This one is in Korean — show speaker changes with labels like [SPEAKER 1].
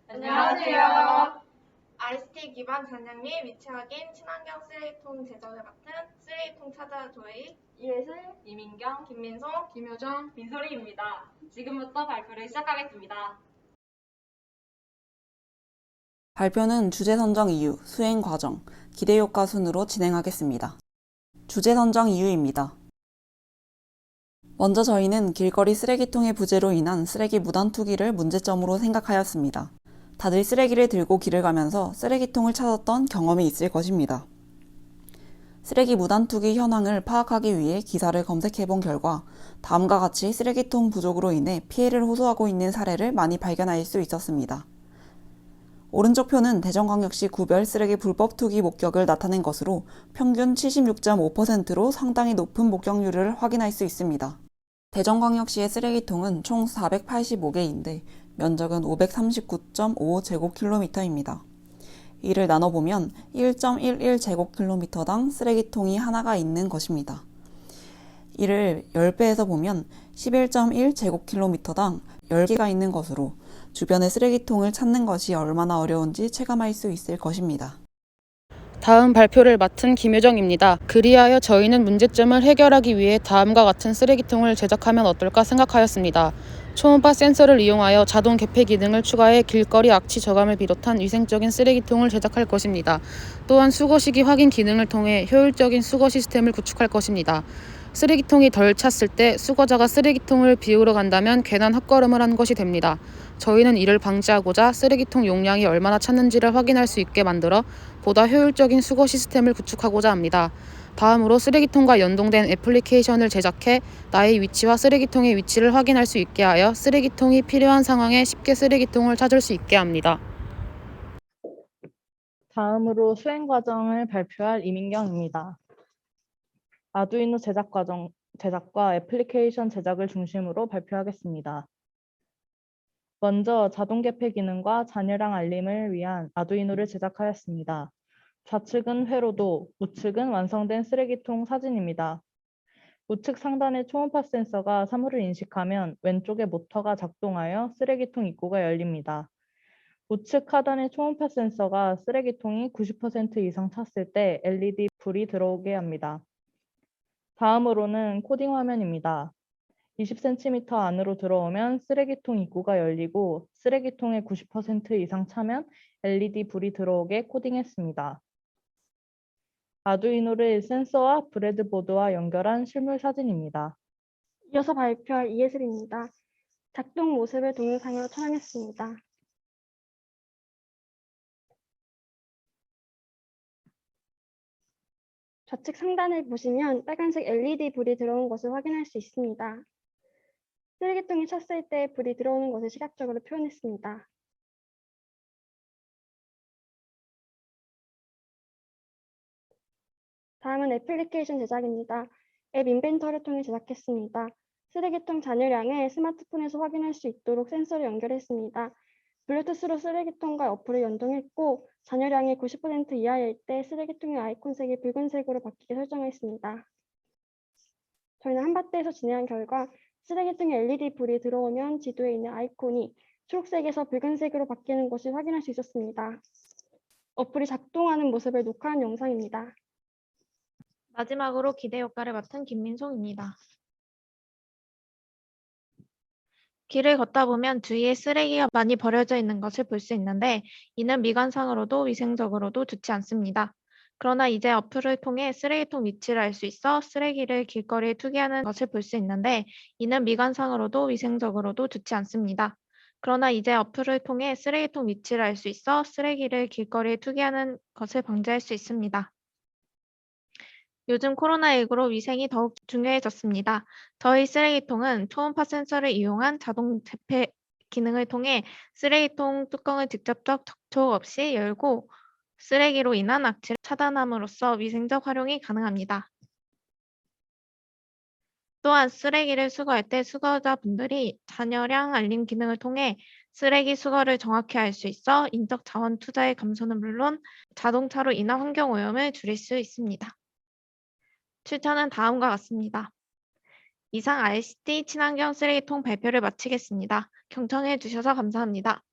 [SPEAKER 1] 안녕하세요.
[SPEAKER 2] ICT 기반 전략 및 위치 확인, 친환경 쓰레기통 제작을 맡은 쓰레기통 찾아줘의
[SPEAKER 1] 이예슬, 이민경,
[SPEAKER 2] 김민송,
[SPEAKER 1] 김효정, 민소리입니다. 지금부터 발표를 시작하겠습니다.
[SPEAKER 3] 발표는 주제 선정 이유, 수행 과정, 기대 효과 순으로 진행하겠습니다. 주제 선정 이유입니다. 먼저 저희는 길거리 쓰레기통의 부재로 인한 쓰레기 무단 투기를 문제점으로 생각하였습니다. 다들 쓰레기를 들고 길을 가면서 쓰레기통을 찾았던 경험이 있을 것입니다. 쓰레기 무단 투기 현황을 파악하기 위해 기사를 검색해본 결과 다음과 같이 쓰레기통 부족으로 인해 피해를 호소하고 있는 사례를 많이 발견할 수 있었습니다. 오른쪽 표는 대전광역시 구별 쓰레기 불법 투기 목격을 나타낸 것으로 평균 76.5%로 상당히 높은 목격률을 확인할 수 있습니다. 대전광역시의 쓰레기통은 총 485개인데 면적은 539.5제곱킬로미터입니다. 이를 나눠보면 1.11제곱킬로미터당 쓰레기통이 하나가 있는 것입니다. 이를 10배에서 보면 11.1제곱킬로미터당 10개가 있는 것으로 주변의 쓰레기통을 찾는 것이 얼마나 어려운지 체감할 수 있을 것입니다.
[SPEAKER 4] 다음 발표를 맡은 김효정입니다. 그리하여 저희는 문제점을 해결하기 위해 다음과 같은 쓰레기통을 제작하면 어떨까 생각하였습니다. 초음파 센서를 이용하여 자동 개폐 기능을 추가해 길거리 악취 저감을 비롯한 위생적인 쓰레기통을 제작할 것입니다. 또한 수거 시기 확인 기능을 통해 효율적인 수거 시스템을 구축할 것입니다. 쓰레기통이 덜 찼을 때 수거자가 쓰레기통을 비우러 간다면 괜한 헛걸음을 한 것이 됩니다. 저희는 이를 방지하고자 쓰레기통 용량이 얼마나 찼는지를 확인할 수 있게 만들어 보다 효율적인 수거 시스템을 구축하고자 합니다. 다음으로 쓰레기통과 연동된 애플리케이션을 제작해 나의 위치와 쓰레기통의 위치를 확인할 수 있게 하여 쓰레기통이 필요한 상황에 쉽게 쓰레기통을 찾을 수 있게 합니다.
[SPEAKER 5] 다음으로 수행 과정을 발표할 이민경입니다. 아두이노 제작과 애플리케이션 제작을 중심으로 발표하겠습니다. 먼저 자동 개폐 기능과 잔여량 알림을 위한 아두이노를 제작하였습니다. 좌측은 회로도, 우측은 완성된 쓰레기통 사진입니다. 우측 상단의 초음파 센서가 사물을 인식하면 왼쪽의 모터가 작동하여 쓰레기통 입구가 열립니다. 우측 하단의 초음파 센서가 쓰레기통이 90% 이상 찼을 때 LED 불이 들어오게 합니다. 다음으로는 코딩 화면입니다. 20cm 안으로 들어오면 쓰레기통 입구가 열리고 쓰레기통의 90% 이상 차면 LED 불이 들어오게 코딩했습니다. 아두이노를 센서와 브레드보드와 연결한 실물 사진입니다.
[SPEAKER 6] 이어서 발표할 이예슬입니다. 작동 모습을 동영상으로 촬영했습니다. 좌측 상단을 보시면 빨간색 LED 불이 들어온 것을 확인할 수 있습니다. 쓰레기통이 찼을 때 불이 들어오는 것을 시각적으로 표현했습니다. 다음은 애플리케이션 제작입니다. 앱 인벤터를 통해 제작했습니다. 쓰레기통 잔여량을 스마트폰에서 확인할 수 있도록 센서를 연결했습니다. 블루투스로 쓰레기통과 어플을 연동했고 잔여량이 90% 이하일 때 쓰레기통의 아이콘색이 붉은색으로 바뀌게 설정했습니다. 저희는 한밭대에서 진행한 결과 쓰레기통에 LED 불이 들어오면 지도에 있는 아이콘이 초록색에서 붉은색으로 바뀌는 것을 확인할 수 있었습니다. 어플이 작동하는 모습을 녹화한 영상입니다.
[SPEAKER 7] 마지막으로 기대 효과를 맡은 김민송입니다. 길을 걷다 보면 주위에 쓰레기가 많이 버려져 있는 것을 볼 수 있는데 이는 미관상으로도 위생적으로도 좋지 않습니다. 그러나 이제 어플을 통해 쓰레기통 위치를 알 수 있어 쓰레기를 길거리에 투기하는 것을 볼 수 있는데 이는 미관상으로도 위생적으로도 좋지 않습니다. 그러나 이제 어플을 통해 쓰레기통 위치를 알 수 있어 쓰레기를 길거리에 투기하는 것을 방지할 수 있습니다. 요즘 코로나19로 위생이 더욱 중요해졌습니다. 저희 쓰레기통은 초음파 센서를 이용한 자동 재폐 기능을 통해 쓰레기통 뚜껑을 직접적 접촉 없이 열고 쓰레기로 인한 악취를 차단함으로써 위생적 활용이 가능합니다. 또한 쓰레기를 수거할 때 수거자분들이 잔여량 알림 기능을 통해 쓰레기 수거를 정확히 할 수 있어 인적 자원 투자의 감소는 물론 자동차로 인한 환경오염을 줄일 수 있습니다. 출처는 다음과 같습니다. 이상 ICT 친환경 쓰레기통 발표를 마치겠습니다. 경청해 주셔서 감사합니다.